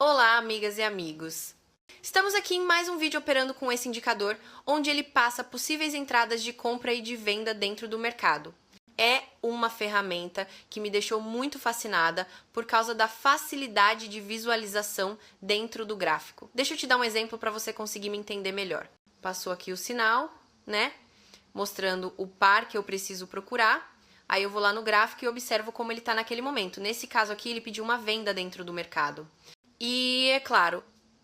Olá, amigas e amigos! Estamos aqui em mais um vídeo operando com esse indicador, onde ele passa possíveis entradas de compra e de venda dentro do mercado. É uma ferramenta que me deixou muito fascinada por causa da facilidade de visualização dentro do gráfico. Deixa eu te dar um exemplo para você conseguir me entender melhor. Passou aqui o sinal, né? Mostrando o par que eu preciso procurar. Aí eu vou lá no gráfico e observo como ele está naquele momento. Nesse caso aqui, ele pediu uma venda dentro do mercado. E, é claro,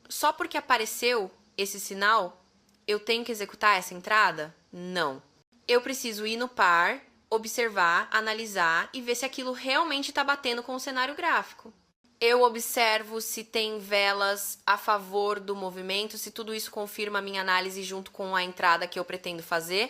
só porque apareceu esse sinal, eu tenho que executar essa entrada? Não. Eu preciso ir no par, observar, analisar e ver se aquilo realmente está batendo com o cenário gráfico. Eu observo se tem velas a favor do movimento, se tudo isso confirma a minha análise junto com a entrada que eu pretendo fazer.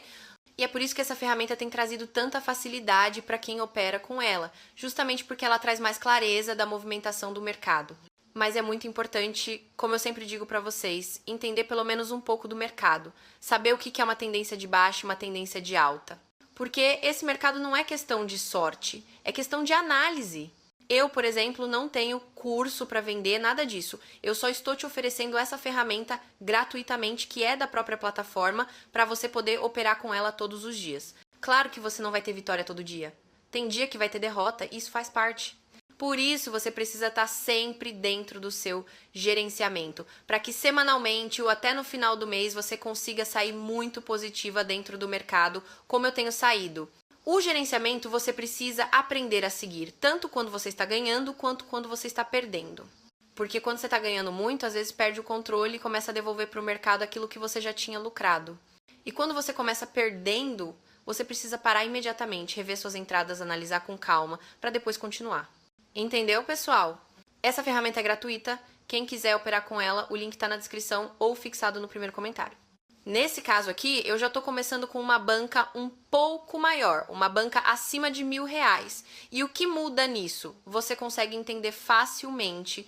E é por isso que essa ferramenta tem trazido tanta facilidade para quem opera com ela, justamente porque ela traz mais clareza da movimentação do mercado. Mas é muito importante, como eu sempre digo para vocês, entender pelo menos um pouco do mercado, saber o que é uma tendência de baixa e uma tendência de alta. Porque esse mercado não é questão de sorte, é questão de análise. Eu, por exemplo, não tenho curso para vender, nada disso. Eu só estou te oferecendo essa ferramenta gratuitamente, que é da própria plataforma, para você poder operar com ela todos os dias. Claro que você não vai ter vitória todo dia. Tem dia que vai ter derrota, e isso faz parte. Por isso, você precisa estar sempre dentro do seu gerenciamento, para que semanalmente ou até no final do mês você consiga sair muito positiva dentro do mercado, como eu tenho saído. O gerenciamento você precisa aprender a seguir, tanto quando você está ganhando, quanto quando você está perdendo. Porque quando você está ganhando muito, às vezes perde o controle e começa a devolver para o mercado aquilo que você já tinha lucrado. E quando você começa perdendo, você precisa parar imediatamente, rever suas entradas, analisar com calma, para depois continuar. Entendeu, pessoal? Essa ferramenta é gratuita. Quem quiser operar com ela, o link está na descrição ou fixado no primeiro comentário. Nesse caso aqui, eu já estou começando com uma banca um pouco maior, uma banca acima de R$1.000. E o que muda nisso? Você consegue entender facilmente.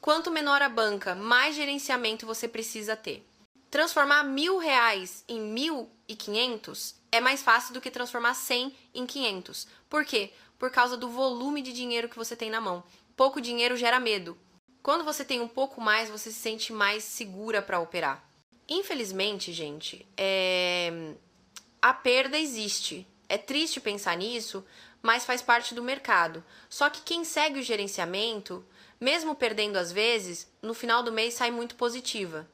Quanto menor a banca, mais gerenciamento você precisa ter. Transformar R$1.000 em 1.500 é mais fácil do que transformar 100 em 500. Por quê? Por causa do volume de dinheiro que você tem na mão. Pouco dinheiro gera medo. Quando você tem um pouco mais, você se sente mais segura para operar. Infelizmente, gente, a perda existe. É triste pensar nisso, mas faz parte do mercado. Só que quem segue o gerenciamento, mesmo perdendo às vezes, no final do mês sai muito positiva.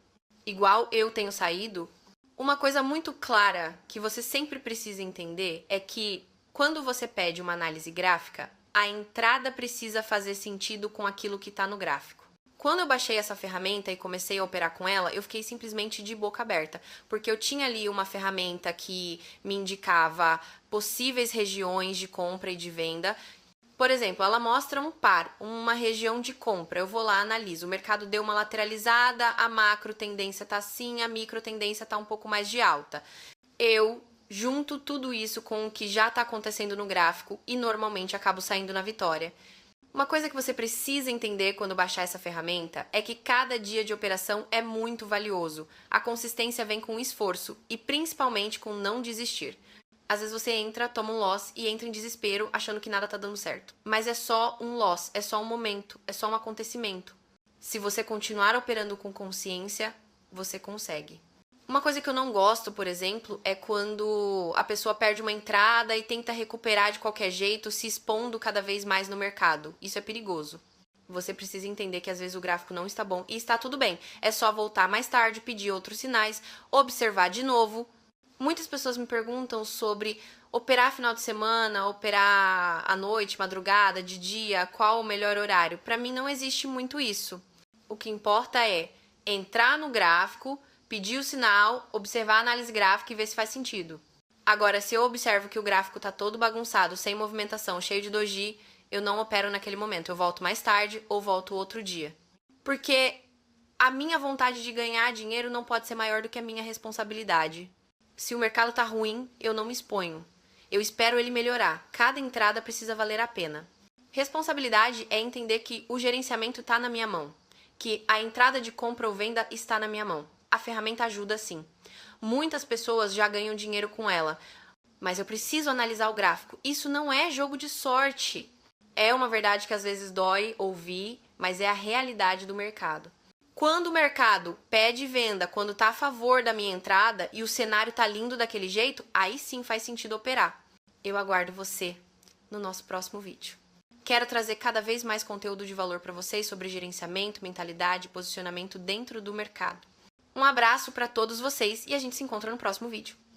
Igual eu tenho saído. Uma coisa muito clara que você sempre precisa entender é que quando você pede uma análise gráfica, a entrada precisa fazer sentido com aquilo que está no gráfico. Quando eu baixei essa ferramenta e comecei a operar com ela, eu fiquei simplesmente de boca aberta, porque eu tinha ali uma ferramenta que me indicava possíveis regiões de compra e de venda. Por exemplo, ela mostra um par, uma região de compra. Eu vou lá, analiso. O mercado deu uma lateralizada, a macro tendência está assim, a micro tendência está um pouco mais de alta. Eu junto tudo isso com o que já está acontecendo no gráfico e normalmente acabo saindo na vitória. Uma coisa que você precisa entender quando baixar essa ferramenta é que cada dia de operação é muito valioso. A consistência vem com esforço e principalmente com não desistir. Às vezes você entra, toma um loss e entra em desespero achando que nada tá dando certo. Mas é só um loss, é só um momento, é só um acontecimento. Se você continuar operando com consciência, você consegue. Uma coisa que eu não gosto, por exemplo, é quando a pessoa perde uma entrada e tenta recuperar de qualquer jeito, se expondo cada vez mais no mercado. Isso é perigoso. Você precisa entender que às vezes o gráfico não está bom e está tudo bem. É só voltar mais tarde, pedir outros sinais, observar de novo. Muitas pessoas me perguntam sobre operar final de semana, operar à noite, madrugada, de dia, qual o melhor horário. Para mim não existe muito isso. O que importa é entrar no gráfico, pedir o sinal, observar a análise gráfica e ver se faz sentido. Agora, se eu observo que o gráfico está todo bagunçado, sem movimentação, cheio de doji, eu não opero naquele momento. Eu volto mais tarde ou volto outro dia. Porque a minha vontade de ganhar dinheiro não pode ser maior do que a minha responsabilidade. Se o mercado está ruim, eu não me exponho. Eu espero ele melhorar. Cada entrada precisa valer a pena. Responsabilidade é entender que o gerenciamento está na minha mão. Que a entrada de compra ou venda está na minha mão. A ferramenta ajuda sim. Muitas pessoas já ganham dinheiro com ela, mas eu preciso analisar o gráfico. Isso não é jogo de sorte. É uma verdade que às vezes dói ouvir, mas é a realidade do mercado. Quando o mercado pede venda, quando está a favor da minha entrada e o cenário está lindo daquele jeito, aí sim faz sentido operar. Eu aguardo você no nosso próximo vídeo. Quero trazer cada vez mais conteúdo de valor para vocês sobre gerenciamento, mentalidade e posicionamento dentro do mercado. Um abraço para todos vocês e a gente se encontra no próximo vídeo.